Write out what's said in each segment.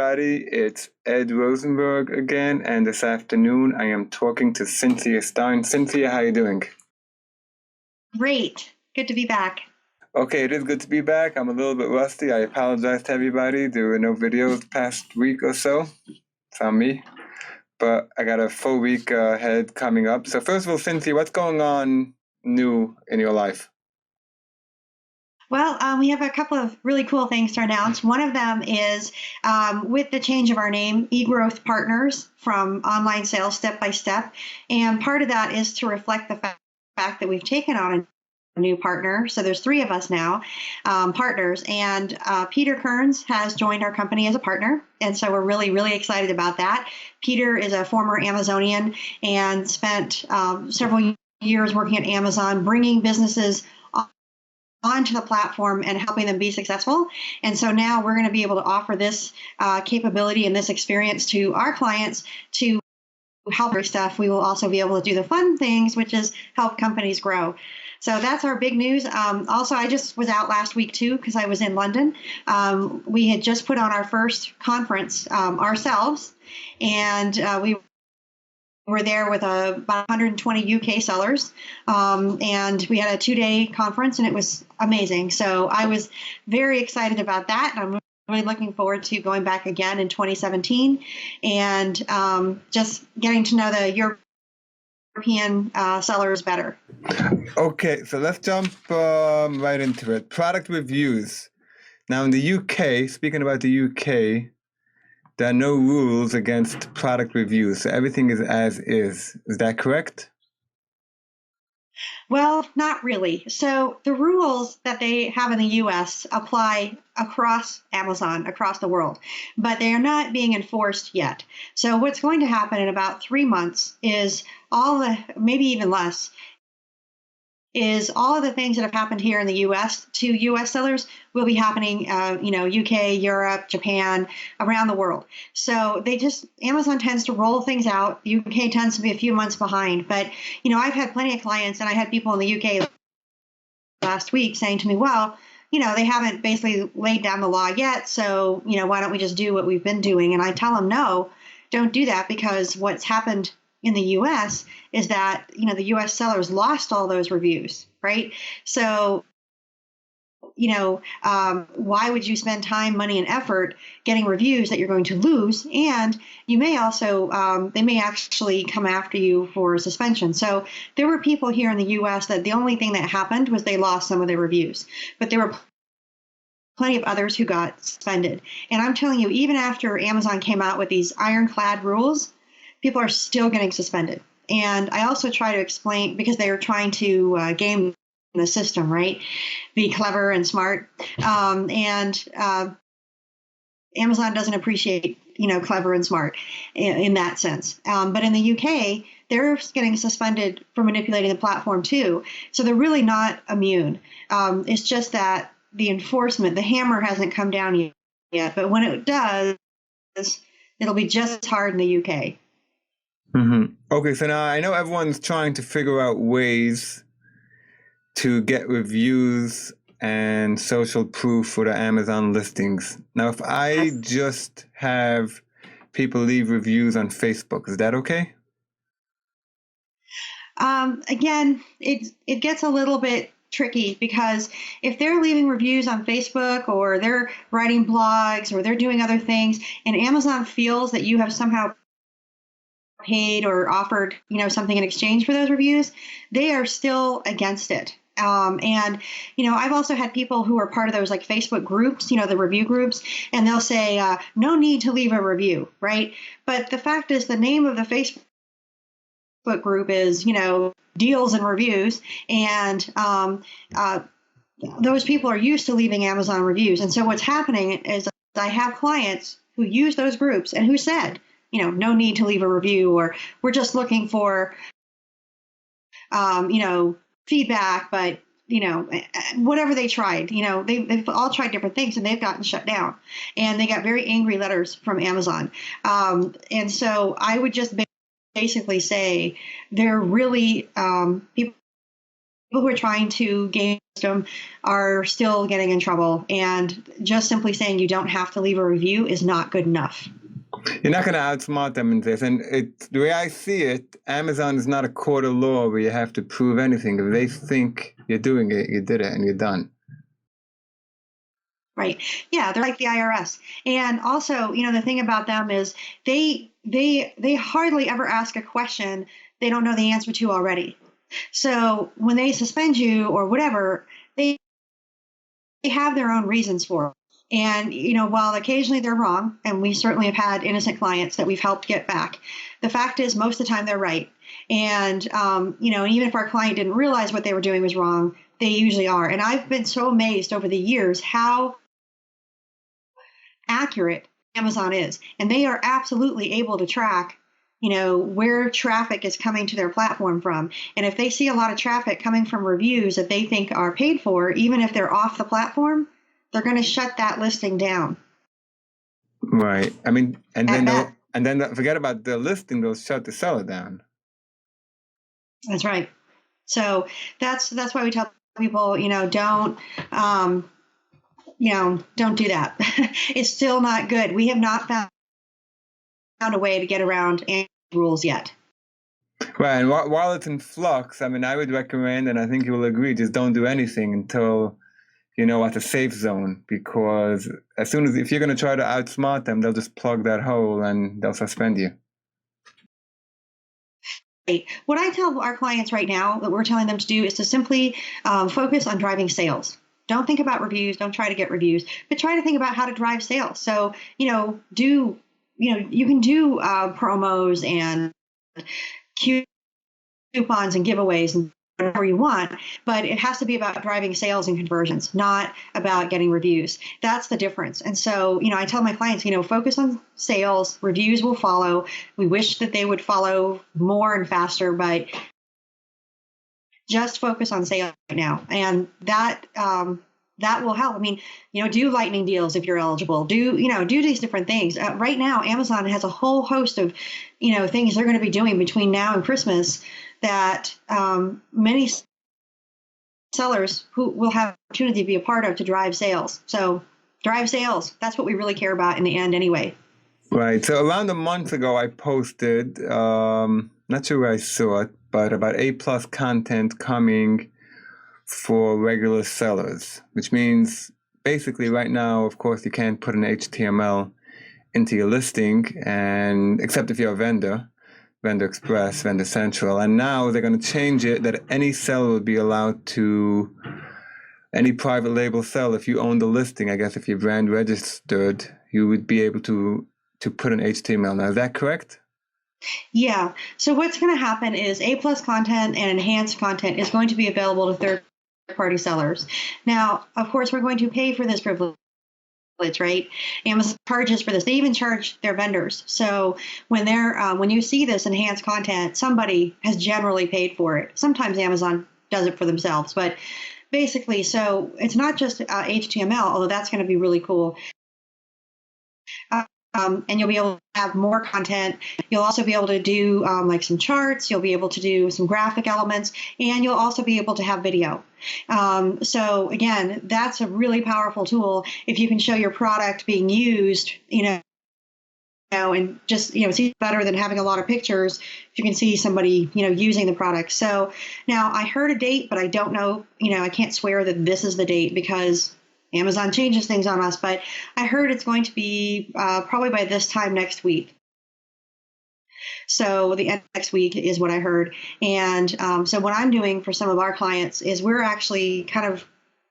everybody. It's Ed Rosenberg again, and this afternoon I am talking to Cynthia Stine. Cynthia, how are you doing? Great. Good to be back. Okay, it is good to be back. I'm a little bit rusty. I apologize to everybody. There were no videos past week or so. It's on me. But I got a full week ahead coming up. So first of all, Cynthia, what's going on new in your life? Well, we have a couple of really cool things to announce. One of them is with the change of our name, eGrowth Partners, from Online Sales Step by Step. And part of that is to reflect the fact that we've taken on a new partner. So there's 3 of us now, partners. And Peter Kearns has joined our company as a partner. And so we're really, really excited about that. Peter is a former Amazonian and spent several years working at Amazon, bringing businesses onto the platform and helping them be successful. And so now we're going to be able to offer this capability and this experience to our clients to help their stuff. We will also be able to do the fun things, which is help companies grow. So that's our big news. Also, I just was out last week too, because I was in London. We had just put on our first conference ourselves, and we were there with about 120 UK sellers, and we had a 2-day conference, and it was amazing. So I was very excited about that. I'm really looking forward to going back again in 2017 and just getting to know the European sellers better. Okay, so let's jump right into it. Product reviews. Now in the UK, speaking about the UK, there are no rules against product reviews. So everything is as is. Is that correct? Well, not really. So the rules that they have in the US apply across Amazon, across the world, but they are not being enforced yet. So what's going to happen in about 3 months is maybe even less, is all of the things that have happened here in the U.S. to U.S. sellers will be happening, UK, Europe, Japan, around the world. So Amazon tends to roll things out. UK tends to be a few months behind. But, I've had plenty of clients, and I had people in the UK last week saying to me, well, they haven't basically laid down the law yet. So, why don't we just do what we've been doing? And I tell them, no, don't do that, because what's happened in the U.S. is that, the U.S. sellers lost all those reviews, right? So, why would you spend time, money, and effort getting reviews that you're going to lose? And you may also, they may actually come after you for suspension. So there were people here in the U.S. that the only thing that happened was they lost some of their reviews, but there were plenty of others who got suspended. And I'm telling you, even after Amazon came out with these ironclad rules, people are still getting suspended. And I also try to explain, because they are trying to game the system, right? Be clever and smart. And Amazon doesn't appreciate, clever and smart in that sense. But in the UK, they're getting suspended for manipulating the platform too. So they're really not immune. It's just that the enforcement, the hammer hasn't come down yet. But when it does, it'll be just as hard in the UK. Mm-hmm. Okay, so now I know everyone's trying to figure out ways to get reviews and social proof for the Amazon listings. Now, if I just have people leave reviews on Facebook, is that okay? Again, it gets a little bit tricky, because if they're leaving reviews on Facebook, or they're writing blogs, or they're doing other things, and Amazon feels that you have somehow paid or offered, something in exchange for those reviews, they are still against it. And, I've also had people who are part of those like Facebook groups, the review groups, and they'll say, no need to leave a review, right? But the fact is, the name of the Facebook group is, deals and reviews. And those people are used to leaving Amazon reviews. And so what's happening is I have clients who use those groups and who said, no need to leave a review, or we're just looking for, feedback, but, whatever they tried, they've all tried different things, and they've gotten shut down, and they got very angry letters from Amazon. And so I would just basically say they're really people who are trying to gain system are still getting in trouble. And just simply saying you don't have to leave a review is not good enough. You're not going to outsmart them in this. And the way I see it, Amazon is not a court of law where you have to prove anything. If they think you're doing it, you did it and you're done. Right. Yeah, they're like the IRS. And also, the thing about them is they hardly ever ask a question they don't know the answer to already. So when they suspend you or whatever, they have their own reasons for it. And, while occasionally they're wrong, and we certainly have had innocent clients that we've helped get back, the fact is most of the time they're right. And, even if our client didn't realize what they were doing was wrong, they usually are. And I've been so amazed over the years how accurate Amazon is. And they are absolutely able to track, where traffic is coming to their platform from. And if they see a lot of traffic coming from reviews that they think are paid for, even if they're off the platform, they're going to shut that listing down. Right. I mean, and then forget about the listing, they'll shut the seller down. That's right. So that's why we tell people, don't do that. It's still not good. We have not found a way to get around any rules yet. Right. And while it's in flux, I mean, I would recommend, and I think you will agree, just don't do anything until at the safe zone, because if you're going to try to outsmart them, they'll just plug that hole and they'll suspend you. Right. What I tell our clients right now that we're telling them to do is to simply focus on driving sales. Don't think about reviews. Don't try to get reviews, but try to think about how to drive sales. So, you can do promos and coupons and giveaways and whatever you want, but it has to be about driving sales and conversions, not about getting reviews. That's the difference. And so, I tell my clients, focus on sales, reviews will follow. We wish that they would follow more and faster, but just focus on sales right now. And that will help. I mean, do lightning deals if you're eligible. Do these different things. Right now, Amazon has a whole host of, things they're going to be doing between now and Christmas that many sellers who will have opportunity to be a part of to drive sales. So drive sales. That's what we really care about in the end anyway. Right. So around a month ago, I posted, not sure where I saw it, but about A+ content coming for regular sellers, which means basically right now, of course, you can't put an HTML into your listing, and except if you're a vendor Express, Vendor Central. And now they're going to change it that any seller will be allowed to, any private label seller, if you own the listing, I guess if you're brand registered, you would be able to put an HTML. Now, is that correct? Yeah. So what's going to happen is A+ content and enhanced content is going to be available to third-party sellers. Now, of course, we're going to pay for this privilege, right? Amazon charges for this. They even charge their vendors. So when you see this enhanced content, somebody has generally paid for it. Sometimes Amazon does it for themselves, but basically, so it's not just HTML, although that's going to be really cool. And you'll be able to have more content. You'll also be able to do like some charts. You'll be able to do some graphic elements, and you'll also be able to have video. So again, that's a really powerful tool if you can show your product being used, and just, see better than having a lot of pictures. If you can see somebody, using the product. So now I heard a date, but I don't know, I can't swear that this is the date because Amazon changes things on us, but I heard it's going to be probably by this time next week. So the end of next week is what I heard. And so what I'm doing for some of our clients is we're actually kind of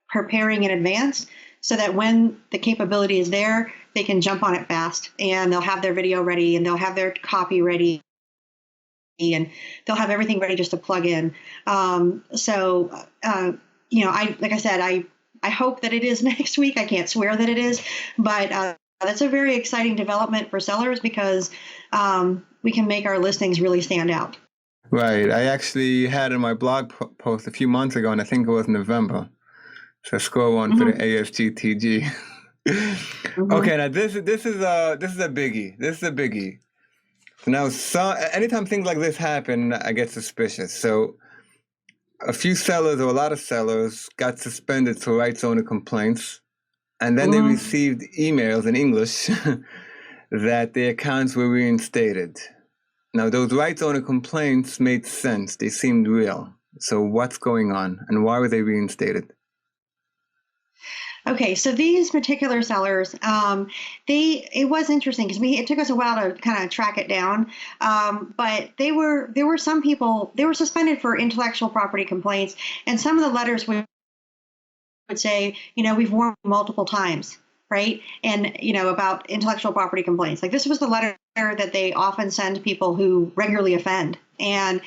preparing in advance so that when the capability is there, they can jump on it fast, and they'll have their video ready, and they'll have their copy ready, and they'll have everything ready just to plug in. Like I said, I hope that it is next week. I can't swear that it is, but that's a very exciting development for sellers because we can make our listings really stand out. Right. I actually had in my blog post a few months ago, and I think it was November. So score one for the ASGTG. Okay, now this is a biggie. This is a biggie. So now, anytime things like this happen, I get suspicious. So a few sellers or a lot of sellers got suspended for rights owner complaints, and then they received emails in English that their accounts were reinstated. Now, those rights owner complaints made sense. They seemed real. So what's going on, and why were they reinstated? Okay, so these particular sellers, it was interesting because it took us a while to kind of track it down. But there were some people, they were suspended for intellectual property complaints, and some of the letters would say, we've warned multiple times, right? And about intellectual property complaints. Like, this was the letter that they often send people who regularly offend. And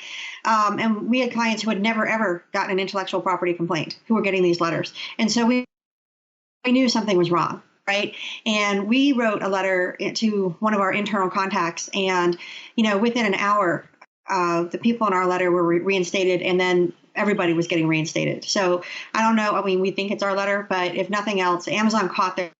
we had clients who had never ever gotten an intellectual property complaint who were getting these letters, and so we knew something was wrong, right? And we wrote a letter to one of our internal contacts, and within an hour, the people in our letter were reinstated, and then everybody was getting reinstated. So I don't know. I mean, we think it's our letter, but if nothing else, Amazon caught their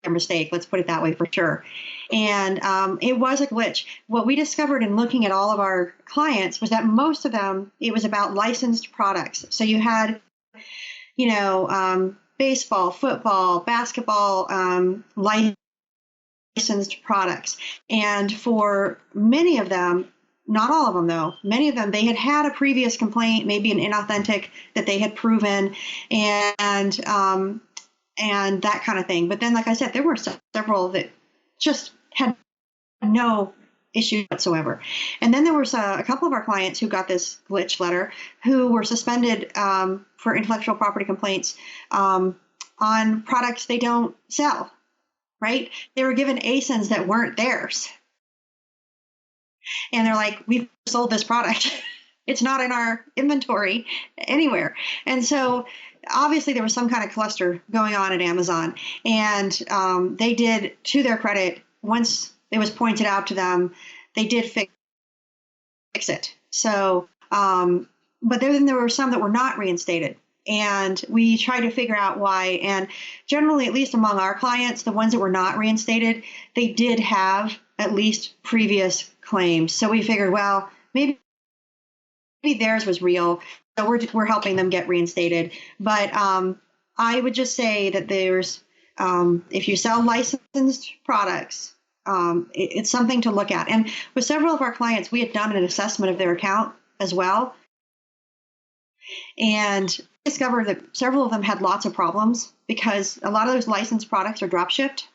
mistake. Let's put it that way for sure. And it was a glitch. What we discovered in looking at all of our clients was that most of them, it was about licensed products. So you had, baseball, football, basketball, licensed products. And for many of them, not all of them though, many of them, they had a previous complaint, maybe an inauthentic that they had proven, and that kind of thing. But then, like I said, there were several that just had no issue whatsoever. And then there was a couple of our clients who got this glitch letter who were suspended for intellectual property complaints on products they don't sell, right? They were given ASINs that weren't theirs. And they're like, we've sold this product. It's not in our inventory anywhere. And so obviously there was some kind of cluster going on at Amazon. And they did, to their credit, once it was pointed out to them, they did fix it. So, but then there were some that were not reinstated. And we tried to figure out why. And generally, at least among our clients, the ones that were not reinstated, they did have at least previous claims. So we figured, well, maybe theirs was real. So we're helping them get reinstated. But I would just say that there's, if you sell licensed products, it's something to look at. And with several of our clients, we had done an assessment of their account as well, and discovered that several of them had lots of problems because a lot of those licensed products are drop shipped.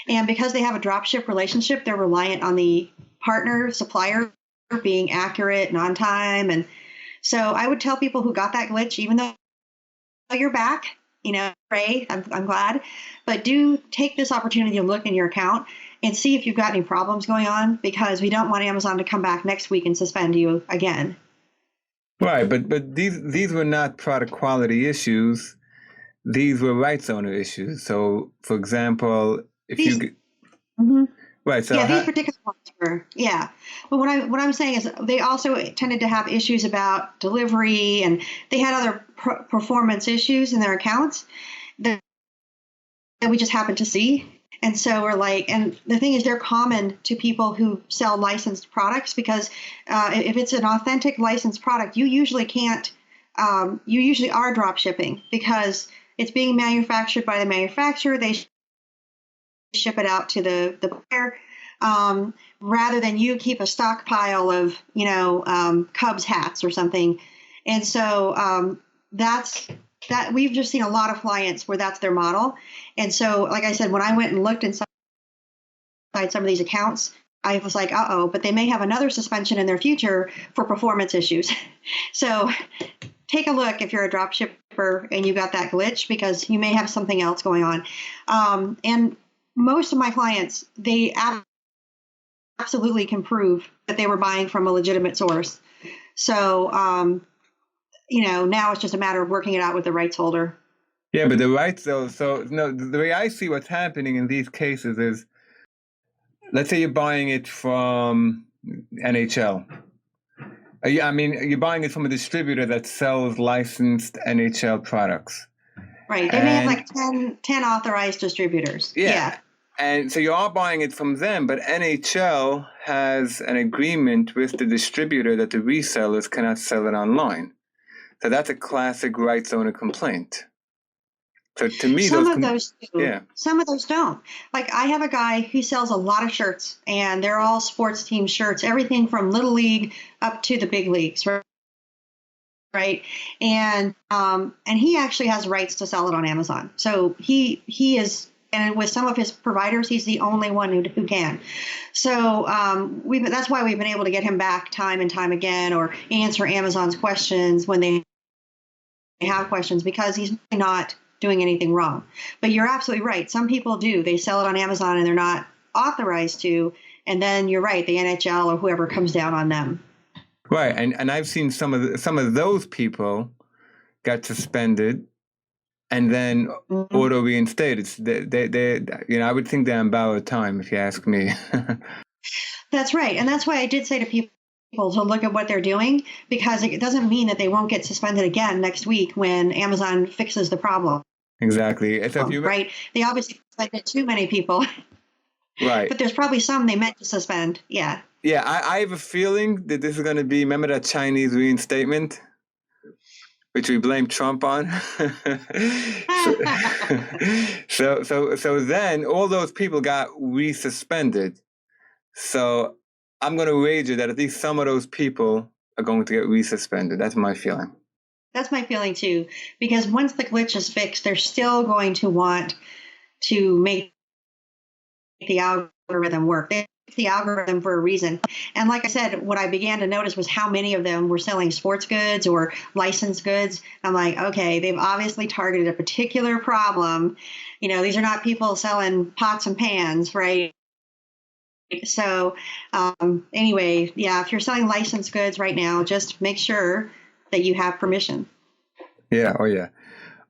And because they have a drop ship relationship, they're reliant on the partner supplier being accurate and on time. And so I would tell people who got that glitch, even though you're back, pray, I'm glad, but do take this opportunity to look in your account and see if you've got any problems going on, because we don't want Amazon to come back next week and suspend you again. Right, but these were not product quality issues. These were rights owner issues. So, for example, if these, you mm-hmm. right, so these particular ones were, But what I'm saying is they also tended to have issues about delivery, and they had other performance issues in their accounts that we just happened to see. And so we're like, and the thing is, they're common to people who sell licensed products, because if it's an authentic licensed product, you usually can't, you usually are drop shipping because it's being manufactured by the manufacturer. They ship it out to the buyer, rather than you keep a stockpile of, Cubs hats or something. And so that we've just seen a lot of clients where that's their model. And so, like I said, when I went and looked inside some of these accounts, I was like, but they may have another suspension in their future for performance issues. So take a look if you're a drop shipper and you got that glitch, because you may have something else going on. And most of my clients, they absolutely can prove that they were buying from a legitimate source. So, now it's just a matter of working it out with the rights holder. Yeah, but the rights, though, so no, the way I see what's happening in these cases is, let's say you're buying it from NHL. I mean, you're buying it from a distributor that sells licensed NHL products. Right. They may have like 10 authorized distributors. Yeah. And so you are buying it from them, but NHL has an agreement with the distributor that the resellers cannot sell it online. So that's a classic rights owner complaint. So to me, Some of those do. yeah. Some of those don't. Like I have a guy who sells a lot of shirts, and they're all sports team shirts, everything from little league up to the big leagues, right? And he actually has rights to sell it on Amazon. So he is, and with some of his providers, he's the only one who can. So that's why we've been able to get him back time and time again, or answer Amazon's questions when they have questions, because he's not doing anything wrong. But you're absolutely right. Some people do. They sell it on Amazon and they're not authorized to. And then you're right, the NHL or whoever comes down on them. Right, and I've seen some of those people got suspended and then auto reinstated. They I would think they're on borrowed time, if you ask me. That's right, and that's why I did say to people to look at what they're doing, because it doesn't mean that they won't get suspended again next week when Amazon fixes the problem. Exactly. So right? They obviously suspended too many people. Right. But there's probably some they meant to suspend. Yeah. Yeah, I have a feeling that this is going to be, remember that Chinese reinstatement, which we blame Trump on? so then all those people got resuspended. So I'm going to wager that at least some of those people are going to get resuspended. That's my feeling. That's my feeling too, because once the glitch is fixed, they're still going to want to make the algorithm work. They make the algorithm for a reason. And like I said, what I began to notice was how many of them were selling sports goods or licensed goods. I'm like, okay, they've obviously targeted a particular problem. These are not people selling pots and pans, right? So anyway, yeah, if you're selling licensed goods right now, just make sure that you have permission. Yeah. Oh, yeah.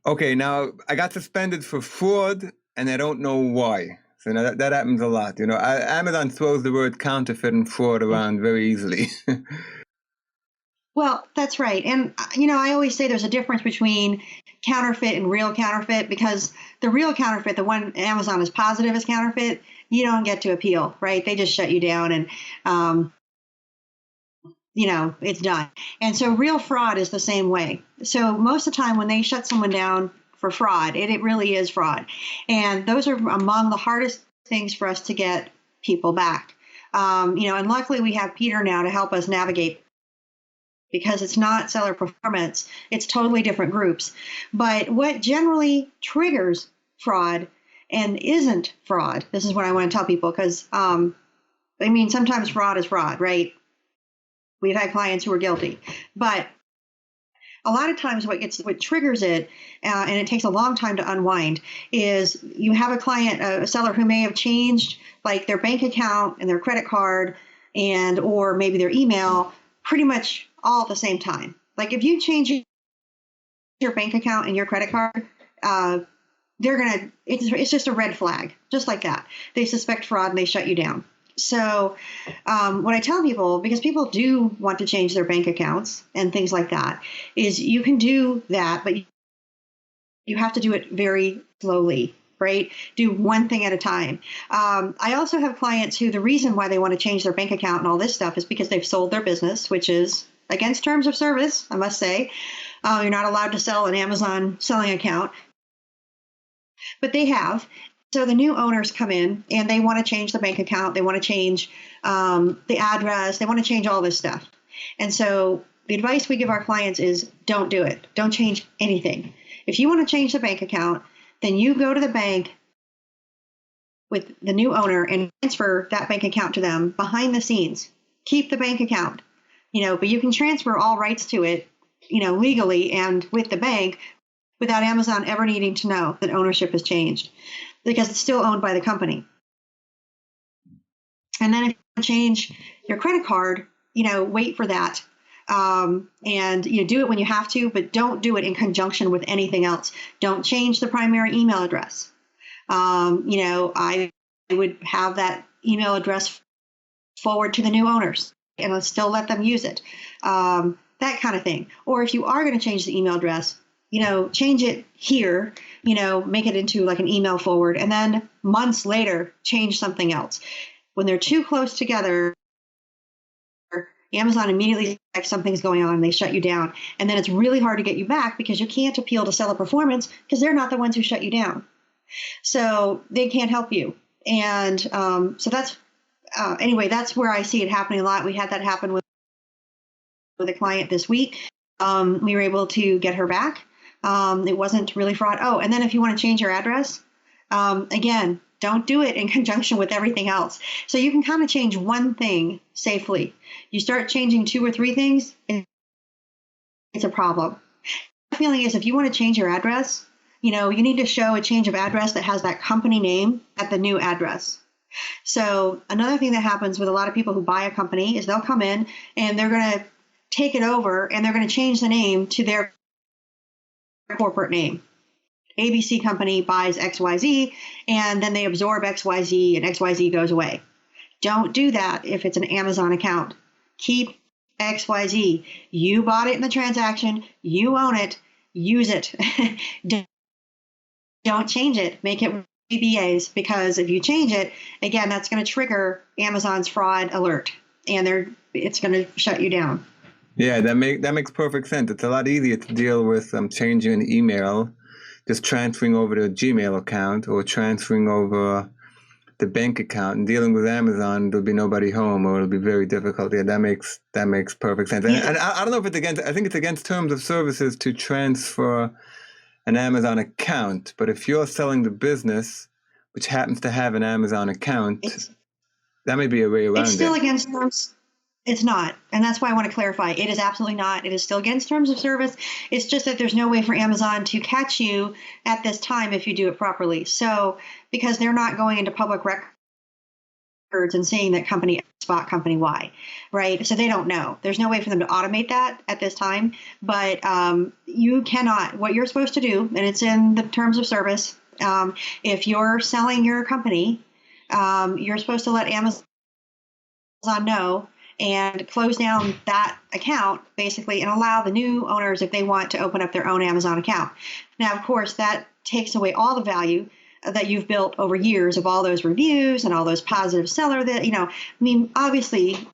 Okay. Now I got suspended for fraud, and I don't know why. So now that happens a lot. Amazon throws the word counterfeit and fraud around very easily. Well, that's right. And, I always say there's a difference between counterfeit and real counterfeit, because the real counterfeit, the one Amazon is positive is counterfeit, you don't get to appeal, right? They just shut you down and, it's done. And so real fraud is the same way. So most of the time when they shut someone down for fraud, it really is fraud. And those are among the hardest things for us to get people back. And luckily we have Peter now to help us navigate, because it's not seller performance, it's totally different groups. But what generally triggers fraud and isn't fraud, this is what I want to tell people, because sometimes fraud is fraud, right? We've had clients who are guilty, but a lot of times what triggers it, and it takes a long time to unwind, is you have a client, a seller who may have changed like their bank account and their credit card or maybe their email pretty much all at the same time. Like if you change your bank account and your credit card, it's just a red flag, just like that. They suspect fraud and they shut you down. So what I tell people, because people do want to change their bank accounts and things like that, is you can do that, but you have to do it very slowly, right? Do one thing at a time. I also have clients who the reason why they want to change their bank account and all this stuff is because they've sold their business, which is against terms of service, I must say. You're not allowed to sell an Amazon selling account, but they have. So the new owners come in and they want to change the bank account. They want to change the address. They want to change all this stuff. And so the advice we give our clients is don't do it. Don't change anything. If you want to change the bank account, then you go to the bank with the new owner and transfer that bank account to them behind the scenes. Keep the bank account, but you can transfer all rights to it, legally and with the bank without Amazon ever needing to know that ownership has changed, because it's still owned by the company. And then if you change your credit card, wait for that. And you do it when you have to, but don't do it in conjunction with anything else. Don't change the primary email address. I would have that email address forward to the new owners and I'll still let them use it. That kind of thing. Or if you are going to change the email address, change it here, make it into like an email forward, and then months later, change something else. When they're too close together, Amazon immediately detects something's going on and they shut you down. And then it's really hard to get you back because you can't appeal to seller performance because they're not the ones who shut you down. So they can't help you. And so that's, anyway, that's where I see it happening a lot. We had that happen with a client this week. We were able to get her back. It wasn't really fraud. Oh, and then if you want to change your address, again, don't do it in conjunction with everything else. So you can kind of change one thing safely. You start changing 2 or 3 things, it's a problem. My feeling is if you want to change your address, you need to show a change of address that has that company name at the new address. So another thing that happens with a lot of people who buy a company is they'll come in and they're going to take it over and they're going to change the name to their corporate name. ABC company buys XYZ, and then they absorb XYZ, and XYZ goes away. Don't do that if it's an Amazon account. Keep XYZ. You bought it in the transaction. You own it. Use it. Don't change it. Make it BBAs, because if you change it, again, that's going to trigger Amazon's fraud alert, and it's going to shut you down. Yeah, that makes perfect sense. It's a lot easier to deal with changing an email, just transferring over to a Gmail account or transferring over the bank account. And dealing with Amazon, there'll be nobody home, or it'll be very difficult. Yeah, that makes perfect sense. And, Yeah. and I don't know if it's against. I think it's against terms of services to transfer an Amazon account. But if you're selling the business, which happens to have an Amazon account, that may be a way around it. It's still against terms. It's not. And that's why I want to clarify. It is absolutely not. It is still against terms of service. It's just that there's no way for Amazon to catch you at this time if you do it properly. So, because they're not going into public records and saying that company X bought company Y, right? So they don't know. There's no way for them to automate that at this time. But you cannot, what you're supposed to do, and it's in the terms of service, if you're selling your company, you're supposed to let Amazon know and close down that account, basically, and allow the new owners, if they want, to open up their own Amazon account. Now, of course, that takes away all the value that you've built over years of all those reviews and all those positive seller that, obviously,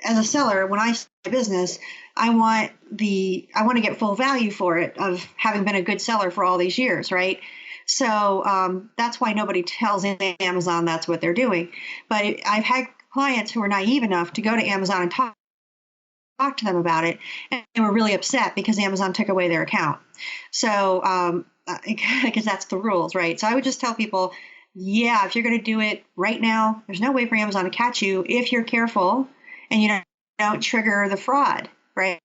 as a seller, when I start a business, I want to get full value for it of having been a good seller for all these years, right? So that's why nobody tells Amazon that's what they're doing. But I've had clients who were naive enough to go to Amazon and talk to them about it, and they were really upset because Amazon took away their account. So because that's the rules, right? So I would just tell people, yeah, if you're going to do it right now, there's no way for Amazon to catch you if you're careful and you don't trigger the fraud, right?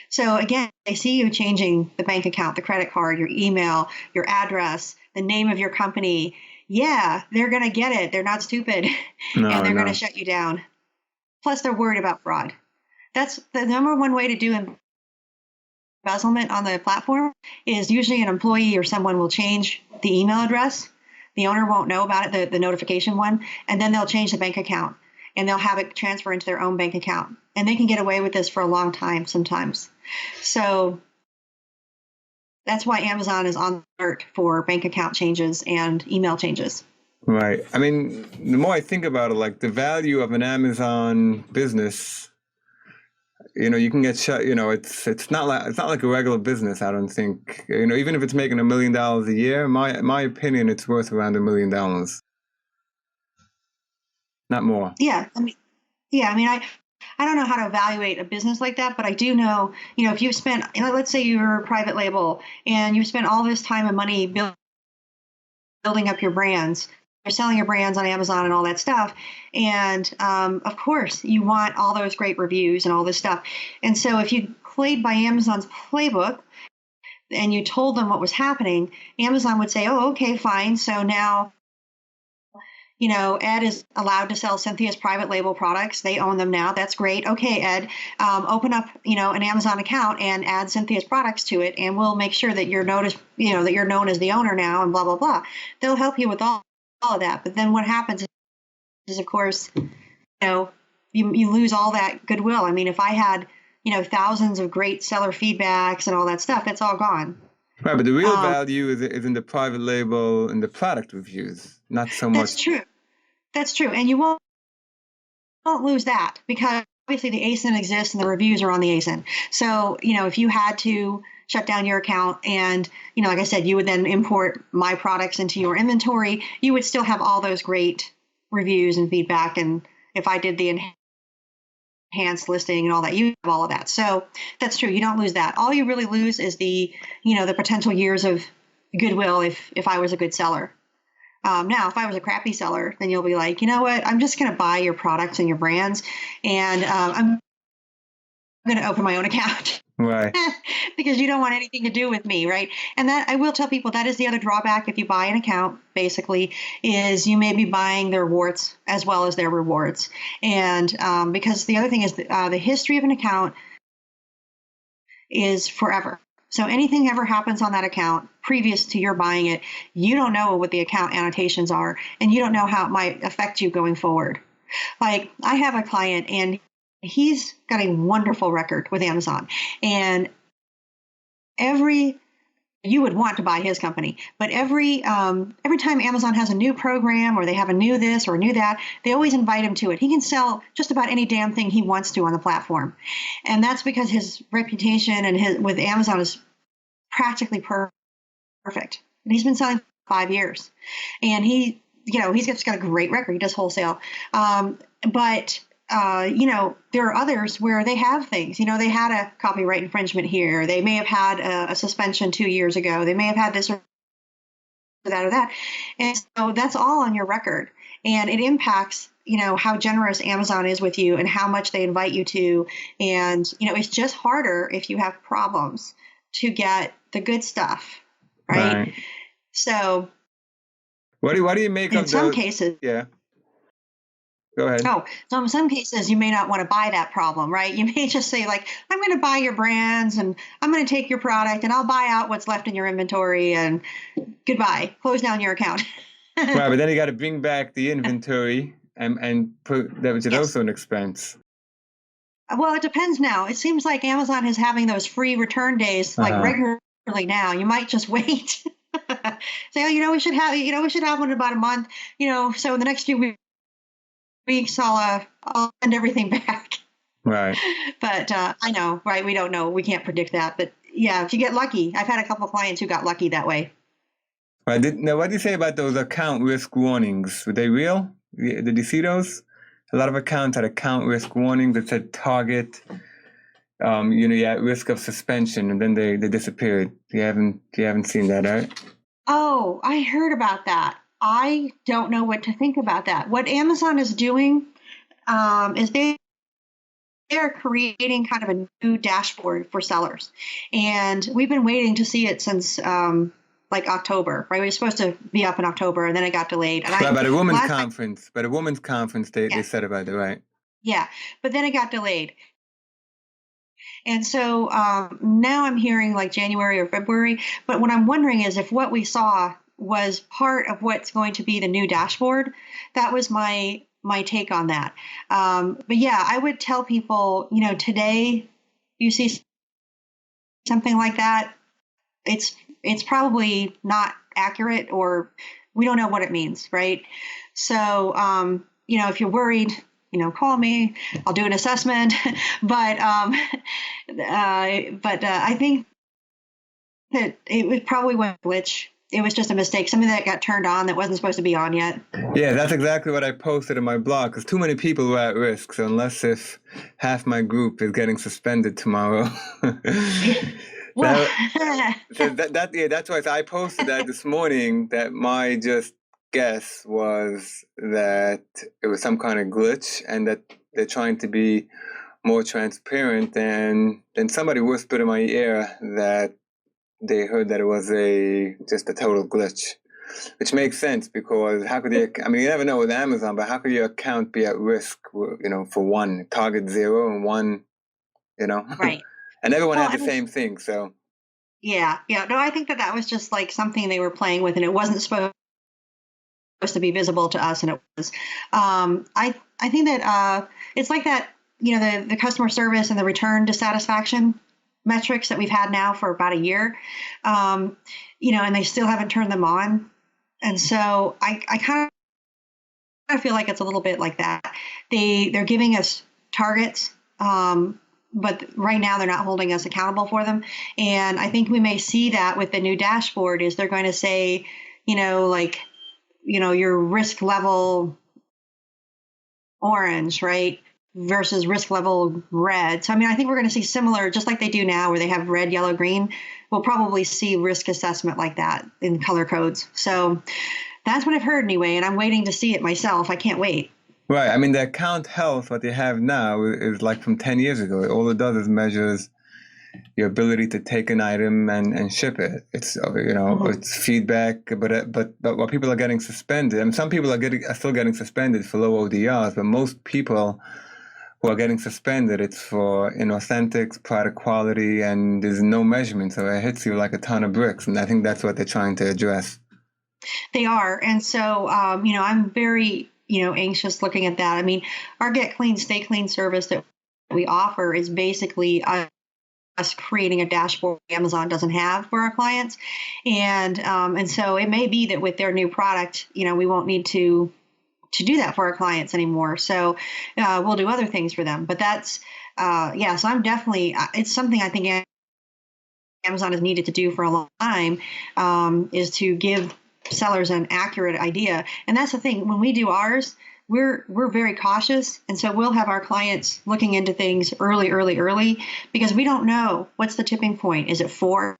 So again, they see you changing the bank account, the credit card, your email, your address, the name of your company. Yeah, they're going to get it. They're not stupid. And they're going to shut you down. Plus, they're worried about fraud. That's the number one way to do embezzlement on the platform is usually an employee or someone will change the email address. The owner won't know about it, the notification one, and then they'll change the bank account and they'll have it transfer into their own bank account. And they can get away with this for a long time sometimes. So that's why Amazon is on alert for bank account changes and email changes. Right. I mean, the more I think about it, like the value of an Amazon business, you can get shut. It's not like a regular business. I don't think. Even if it's making $1 million a year, my opinion, it's worth around $1 million, not more. Yeah. I don't know how to evaluate a business like that, but I do know, if you've spent, let's say you're a private label and you've spent all this time and money building up your brands, you're selling your brands on Amazon and all that stuff. And of course, you want all those great reviews and all this stuff. And so if you played by Amazon's playbook and you told them what was happening, Amazon would say, oh, okay, fine. So now, Ed is allowed to sell Cynthia's private label products. They own them now. That's great. Okay, Ed, open up, an Amazon account and add Cynthia's products to it, and we'll make sure that you're noticed, that you're known as the owner now, and blah blah blah. They'll help you with all of that. But then what happens is, of course, you lose all that goodwill. I mean, if I had, thousands of great seller feedbacks and all that stuff, it's all gone. Right, but the real value is in the private label and the product reviews, not so much. That's true. That's true. And you won't don't lose that because obviously the ASIN exists and the reviews are on the ASIN. So, if you had to shut down your account and, like I said, you would then import my products into your inventory, you would still have all those great reviews and feedback. And if I did the enhanced listing and all that, you have all of that. So that's true. You don't lose that. All you really lose is the potential years of goodwill if I was a good seller. Now, if I was a crappy seller, then you'll be like, you know what? I'm just going to buy your products and your brands, and I'm going to open my own account. Right. Because you don't want anything to do with me, right? And that I will tell people that is the other drawback if you buy an account, basically, is you may be buying their warts as well as their rewards. And because the other thing is the history of an account is forever. So anything ever happens on that account previous to your buying it, you don't know what the account annotations are, and you don't know how it might affect you going forward. Like I have a client and he's got a wonderful record with Amazon, and you would want to buy his company, but every time Amazon has a new program or they have a new this or a new that, they always invite him to it. He can sell just about any damn thing he wants to on the platform, and that's because his reputation and with Amazon is practically perfect. And he's been selling for 5 years, and he's just got a great record. He does wholesale, but there are others where they have things. They had a copyright infringement here. They may have had a suspension 2 years ago. They may have had this or that or that. And so that's all on your record. And it impacts, how generous Amazon is with you and how much they invite you to. And, it's just harder if you have problems to get the good stuff, right? So what do you make in of some cases? Yeah. Go ahead. Oh, so in some cases, you may not want to buy that problem, right? You may just say, like, I'm going to buy your brands and I'm going to take your product and I'll buy out what's left in your inventory and goodbye, close down your account. Right, but then you got to bring back the inventory and put that, which is also an expense. Well, it depends now. It seems like Amazon is having those free return days like regularly now. You might just wait. Say, we should have one in about a month. So in the next few weeks, I'll send everything back. Right. But I know, right? We don't know. We can't predict that. But yeah, if you get lucky, I've had a couple of clients who got lucky that way. Right. Now, what do you say about those account risk warnings? Were they real? Did you see those? A lot of accounts had account risk warnings that said target, you're at risk of suspension, and then they disappeared. You haven't seen that, right? Oh, I heard about that. I don't know what to think about that. What Amazon is doing is they're creating kind of a new dashboard for sellers. And we've been waiting to see it since like October, right? We were supposed to be up in October and then it got delayed. And by the women's conference, they said about it, right? Yeah, but then it got delayed. And so now I'm hearing like January or February. But what I'm wondering is if what we saw was part of what's going to be the new dashboard. That was my take on that. But yeah, I would tell people, today you see something like that, it's probably not accurate, or we don't know what it means, right? So, if you're worried, call me. I'll do an assessment. But I think that it probably went glitch. It was just a mistake, something that got turned on that wasn't supposed to be on yet. Yeah, that's exactly what I posted in my blog, because too many people were at risk. So unless if half my group is getting suspended tomorrow. That's why I posted that this morning, that my just guess was that it was some kind of glitch and that they're trying to be more transparent. And then somebody whispered in my ear that they heard that it was just a total glitch, which makes sense, because how could you never know with Amazon, but how could your account be at risk, for one, target 0 and 1, Right. And everyone had the same thing, so. Yeah. No, I think that was just like something they were playing with, and it wasn't supposed to be visible to us, and it was. I think that it's like that, the customer service and the return dissatisfaction metrics that we've had now for about a year, and they still haven't turned them on. And so I kind feel like it's a little bit like that. They're giving us targets, but right now they're not holding us accountable for them. And I think we may see that with the new dashboard is they're going to say, like, your risk level orange, right? Versus risk level red. So, I mean, I think we're going to see similar, just like they do now, where they have red, yellow, green. We'll probably see risk assessment like that in color codes. So that's what I've heard anyway, and I'm waiting to see it myself. I can't wait. Right. I mean, the account health, what they have now is like from 10 years ago. All it does is measures your ability to take an item and ship it. It's it's feedback, but what people are getting suspended. I mean, some people are still getting suspended for low ODRs, but most people who are getting suspended, it's for inauthentics, product quality, and there's no measurement, so it hits you like a ton of bricks. And I think that's what they're trying to address. They are, and so I'm very anxious looking at that. I mean, our Get Clean, Stay Clean service that we offer is basically us creating a dashboard Amazon doesn't have for our clients, and so it may be that with their new product, we won't need to do that for our clients anymore. So we'll do other things for them. But that's so I'm definitely it's something I think Amazon has needed to do for a long time, is to give sellers an accurate idea. And that's the thing, when we do ours, we're very cautious, and so we'll have our clients looking into things early because we don't know what's the tipping point. Is it 4?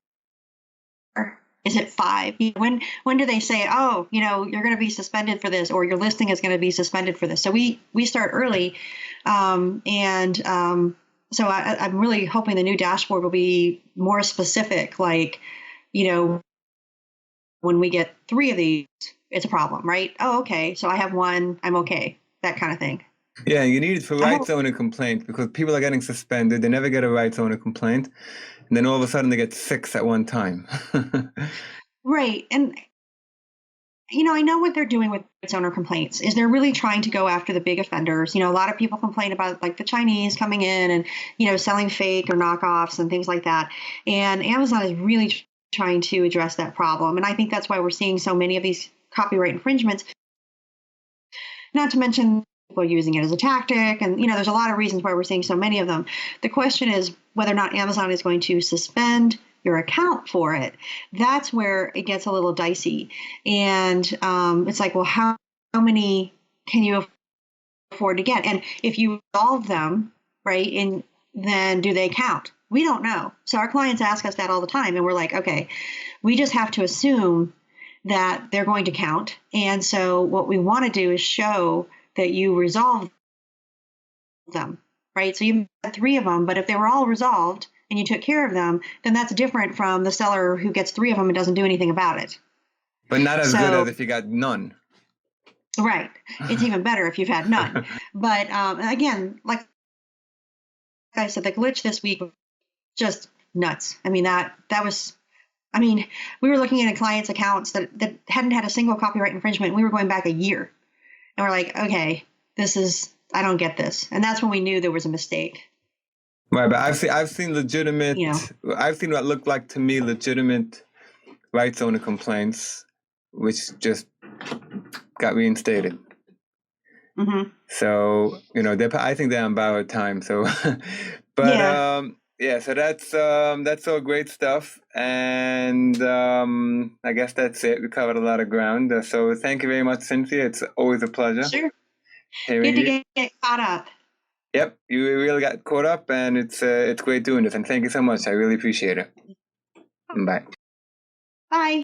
Is it 5? When do they say, oh, you're going to be suspended for this, or your listing is going to be suspended for this? So we start early, so I'm really hoping the new dashboard will be more specific, like, when we get 3 of these, it's a problem, right? Oh, okay. So I have 1, I'm okay. That kind of thing. Yeah, you need it for rights owner complaint because people are getting suspended. They never get a rights owner complaint. And then all of a sudden they get 6 at one time. Right. And, I know what they're doing with rights owner complaints is they're really trying to go after the big offenders. A lot of people complain about like the Chinese coming in and, selling fake or knockoffs and things like that. And Amazon is really trying to address that problem. And I think that's why we're seeing so many of these copyright infringements, not to mention people using it as a tactic. And, there's a lot of reasons why we're seeing so many of them. The question is whether or not Amazon is going to suspend your account for it. That's where it gets a little dicey. And it's like, well, how many can you afford to get? And if you resolve them, right, and then do they count? We don't know. So our clients ask us that all the time. And we're like, okay, we just have to assume that they're going to count. And so what we want to do is show that you resolve them, right? So you had 3 of them, but if they were all resolved and you took care of them, then that's different from the seller who gets 3 of them and doesn't do anything about it. But not as good as if you got none. Right. It's even better if you've had none. But again, like I said, the glitch this week was just nuts. I mean, that was, we were looking at a client's accounts that hadn't had a single copyright infringement. We were going back a year. And we're like, okay, I don't get this. And that's when we knew there was a mistake. Right, but I've seen legitimate, I've seen what looked like to me legitimate rights owner complaints, which just got reinstated. Mm-hmm. So, I think they're on borrowed time. So, but so that's all great stuff. And I guess that's it. We covered a lot of ground. So thank you very much, Cynthia. It's always a pleasure. Sure. Good to get caught up. Yep, you really got caught up, and it's great doing this. And thank you so much. I really appreciate it. Bye. Bye.